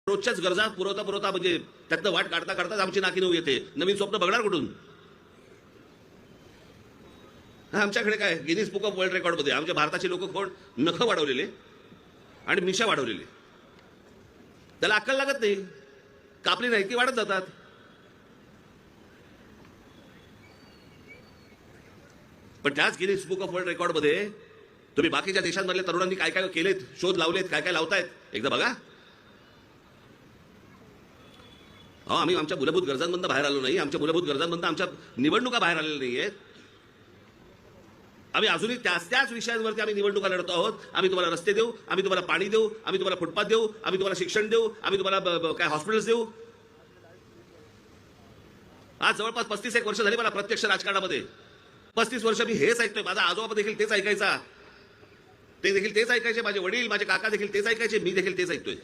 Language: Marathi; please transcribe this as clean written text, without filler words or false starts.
रोजच्याच गरजा पुरवता पुरवता म्हणजे त्यातनं वाट काढता काढताच आमची नाकी नऊ येते. नवीन स्वप्न बघणार कुठून? आमच्याकडे काय गिनीज बुक ऑफ वर्ल्ड रेकॉर्डमध्ये आमच्या भारताचे लोक कोण नखं वाढवलेले आणि मिशा वाढवलेले, त्याला अक्कल लागत नाही, कापली नाही की वाढत जातात. पण त्याच गिनीज बुक ऑफ वर्ल्ड रेकॉर्डमध्ये तुम्ही बाकीच्या देशांमधल्या तरुणांनी काय काय केलेत, शोध लावलेत, काय काय लावतायत एकदा बघा. आम्ही आमच्या मूलभूत गरजांमधून बाहेर आलो नाही, आमच्या मूलभूत गरजांमधून आमच्या निवडणुका बाहेर आलेल्या नाहीयेत. आम्ही अजूनही त्याच विषयांवरती आम्ही निवडणुका लढतो आहोत. आम्ही तुम्हाला रस्ते देऊ, आम्ही तुम्हाला पाणी देऊ, आम्ही तुम्हाला फुटपाथ देऊ, आम्ही तुम्हाला शिक्षण देऊ, आम्ही तुम्हाला काय हॉस्पिटल्स देऊ. आज जवळपास 35 वर्ष झाली मला प्रत्यक्ष राजकारणामध्ये. 35 वर्ष मी हेच ऐकतोय. माझा आजोबा देखील तेच ऐकायचा, ते देखील तेच ऐकायचे, माझे वडील माझे काका देखील तेच ऐकायचे, मी देखील तेच ऐकतोय.